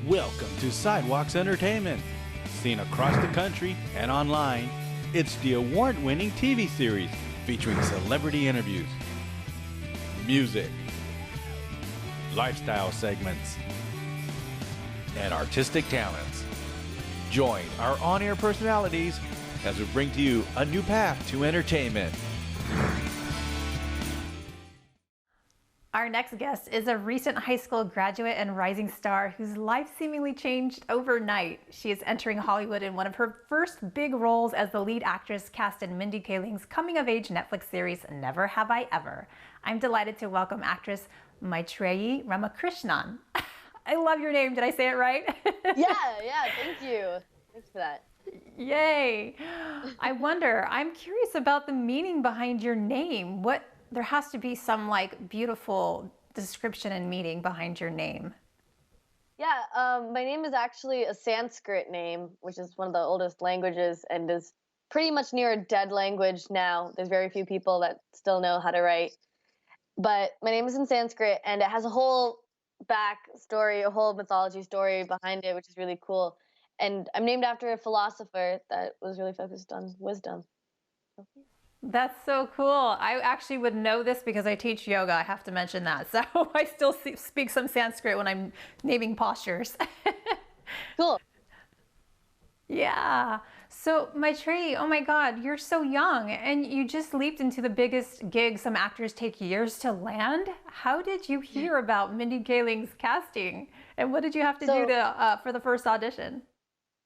Welcome to Sidewalks Entertainment. Seen across the country and online, it's the award-winning TV series featuring celebrity interviews, music, lifestyle segments, and artistic talents. Join our on-air personalities as we bring to you a new path to entertainment. Our next guest is a recent high school graduate and rising star whose life seemingly changed overnight. She is entering Hollywood in one of her first big roles as the lead actress cast in Mindy Kaling's coming-of-age Netflix series, Never Have I Ever. I'm delighted to welcome actress Maitreyi Ramakrishnan. I love your name. Did I say it right? Yeah, thank you. Thanks for that. Yay. I'm curious about the meaning behind your name. There has to be some beautiful description and meaning behind your name. Yeah, my name is actually a Sanskrit name, which is one of the oldest languages and is pretty much near a dead language now. There's very few people that still know how to write. But my name is in Sanskrit, and it has a whole backstory, a whole mythology story behind it, which is really cool. And I'm named after a philosopher that was really focused on wisdom. That's so cool. I actually would know this because I teach yoga. I have to mention that. So I still speak some Sanskrit when I'm naming postures. Cool. Yeah. So Maitreyi, oh my God, you're so young and you just leaped into the biggest gig some actors take years to land. How did you hear about Mindy Kaling's casting? And what did you have to do for the first audition?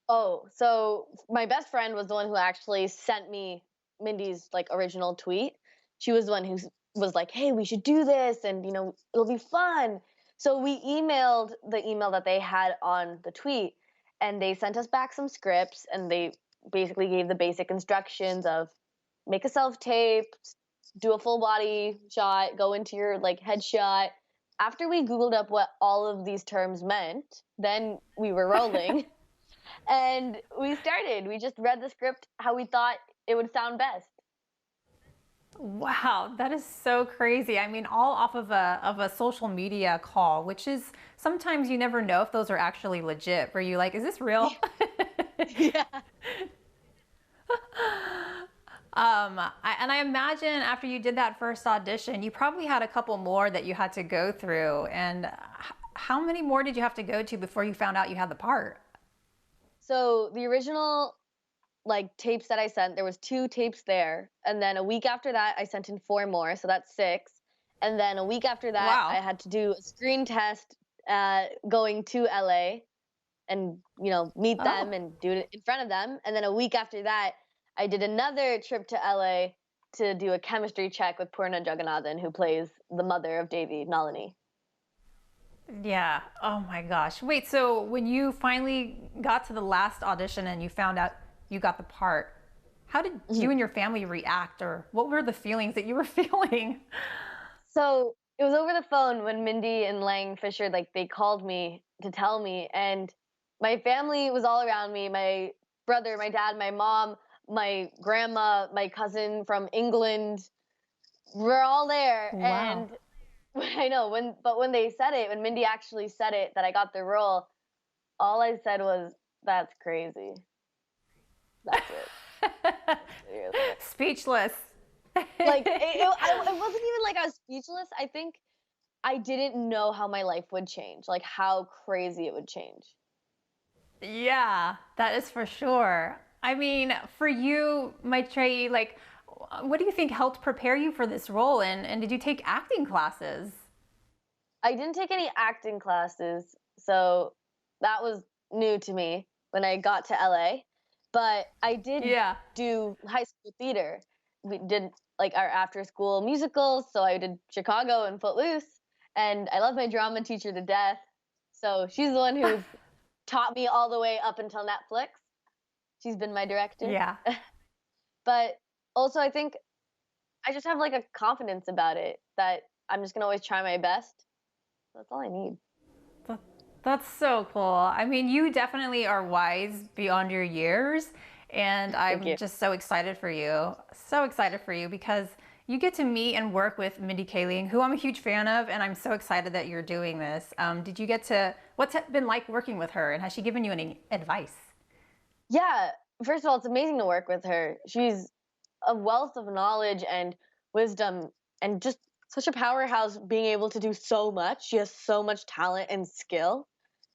Oh, so my best friend was the one who actually sent me Mindy's original tweet. She was the one who was like, "Hey, we should do this, and it'll be fun." So we emailed the email that they had on the tweet, and they sent us back some scripts, and they basically gave the basic instructions of make a self-tape, do a full body shot, go into your headshot. After we Googled up what all of these terms meant, then we were rolling. And we started. We just read the script how we thought it would sound best. Wow, that is so crazy. I mean, all off of a social media call, which is sometimes you never know if those are actually legit. Were you like, is this real? Yeah. And I imagine after you did that first audition, you probably had a couple more that you had to go through. And how many more did you have to go to before you found out you had the part? So the original tapes that I sent, there was 2 tapes there. And then a week after that, I sent in 4 more. So that's 6. And then a week after that, Wow. I had to do a screen test going to LA and, meet them and do it in front of them. And then a week after that, I did another trip to LA to do a chemistry check with Purna Jagannathan, who plays the mother of Devi, Nalini. Yeah. Oh my gosh. Wait, so when you finally got to the last audition and you found out you got the part, how did you and your family react, or what were the feelings that you were feeling? So it was over the phone when Mindy and Lang Fisher, they called me to tell me, and my family was all around me. My brother, my dad, my mom, my grandma, my cousin from England, we're all there. Wow. And I know when they said it, when Mindy actually said it, that I got the role, all I said was, "That's crazy." That's it. Speechless. It wasn't even I was speechless. I think I didn't know how my life would change, how crazy it would change. Yeah, that is for sure. I mean, for you, Maitreyi, what do you think helped prepare you for this role? And did you take acting classes? I didn't take any acting classes, so that was new to me when I got to LA. But I did do high school theater. We did our after school musicals, so I did Chicago and Footloose. And I love my drama teacher to death. So she's the one who's taught me all the way up until Netflix. She's been my director. Yeah. But also I think I just have a confidence about it that I'm just going to always try my best. That's all I need. That's so cool. I mean, you definitely are wise beyond your years. And I'm just so excited for you. So excited for you because You get to meet and work with Mindy Kaling, who I'm a huge fan of, and I'm so excited that you're doing this. What's it been like working with her, and has she given you any advice? Yeah, first of all, it's amazing to work with her. She's a wealth of knowledge and wisdom, and just such a powerhouse being able to do so much. She has so much talent and skill,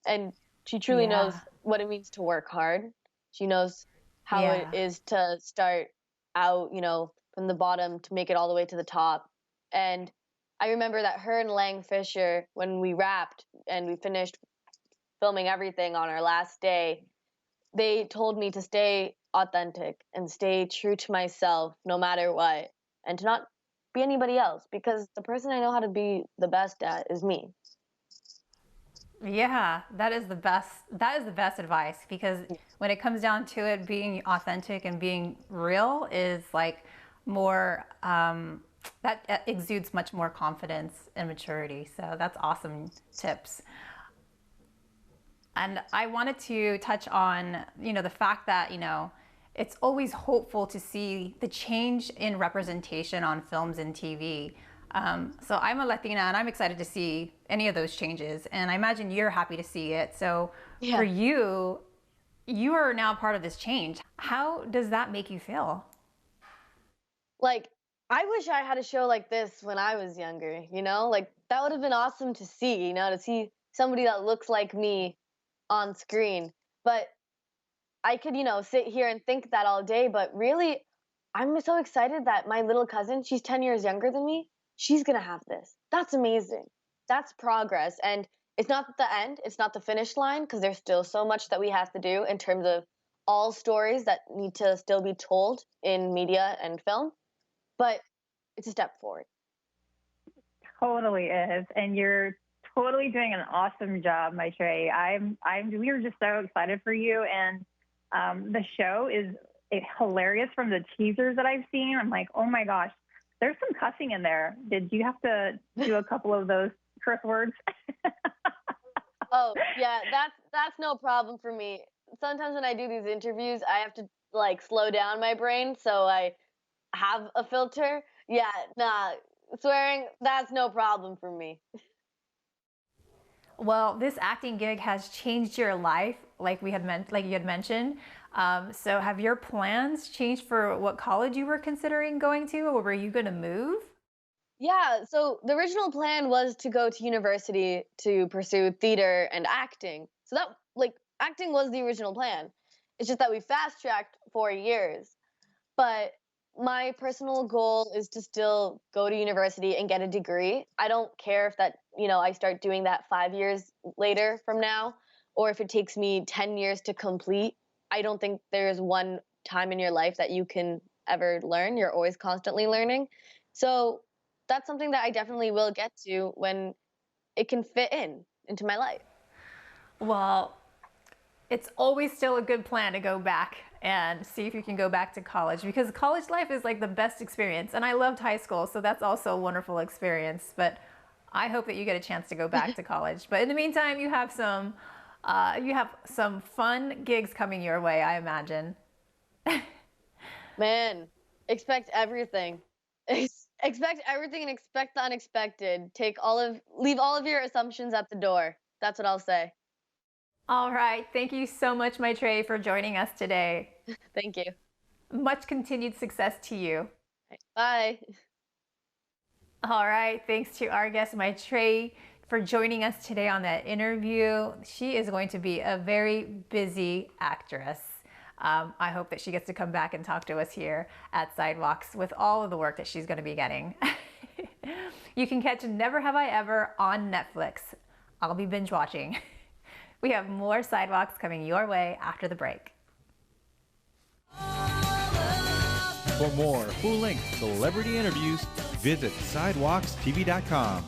and she truly knows Yeah, what it means to work hard. She knows how it yeah. is to start out, from the bottom to make it all the way to the top. And I remember that her and Lang Fisher, when we wrapped and we finished filming everything on our last day, they told me to stay authentic and stay true to myself no matter what, and to not be anybody else, because the person I know how to be the best at is me. Yeah, that is the best. That is the best advice because when it comes down to it, being authentic and being real is like more, that exudes much more confidence and maturity. So that's awesome tips. And I wanted to touch on, the fact that, it's always hopeful to see the change in representation on films and TV. So I'm a Latina and I'm excited to see any of those changes. And I imagine you're happy to see it. So for Yeah. you, you are now part of this change. How does that make you feel? Like, I wish I had a show like this when I was younger, Like, that would have been awesome to see, to see somebody that looks like me on screen. But I could, sit here and think that all day, but really, I'm so excited that my little cousin, she's 10 years younger than me, she's going to have this. That's amazing. That's progress. And it's not the end, it's not the finish line, because there's still so much that we have to do in terms of all stories that need to still be told in media and film. But it's a step forward. Totally is, and you're totally doing an awesome job, Maitreyi. We were just so excited for you, and the show is hilarious from the teasers that I've seen. I'm like, oh my gosh, there's some cussing in there. Did you have to do a couple of those curse words? Oh, yeah, that's no problem for me. Sometimes when I do these interviews, I have to like slow down my brain so I have a filter. Yeah, nah, swearing, that's no problem for me. Well, this acting gig has changed your life, like you had mentioned. So, have your plans changed for what college you were considering going to, or were you going to move? Yeah, so the original plan was to go to university to pursue theater and acting. So that, like, acting was the original plan. It's just that we fast tracked 4 years. But my personal goal is to still go to university and get a degree. I don't care if that, I start doing that 5 years later from now, or if it takes me 10 years to complete. I don't think there's one time in your life that you can ever learn. You're always constantly learning. So that's something that I definitely will get to when it can fit into my life. Well, it's always still a good plan to go back and see if you can go back to college because college life is like the best experience. And I loved high school, so that's also a wonderful experience. But I hope that you get a chance to go back to college. But in the meantime, you have some fun gigs coming your way, I imagine. Man, expect everything. Expect everything and expect the unexpected. Leave all of your assumptions at the door. That's what I'll say. All right. Thank you so much, Maitreyi, for joining us today. Thank you. Much continued success to you. Bye. All right. Thanks to our guest, Maitreyi, for joining us today on that interview. She is going to be a very busy actress. I hope that she gets to come back and talk to us here at Sidewalks with all of the work that she's going to be getting. You can catch Never Have I Ever on Netflix. I'll be binge watching. We have more Sidewalks coming your way after the break. For more full-length celebrity interviews, visit sidewalkstv.com.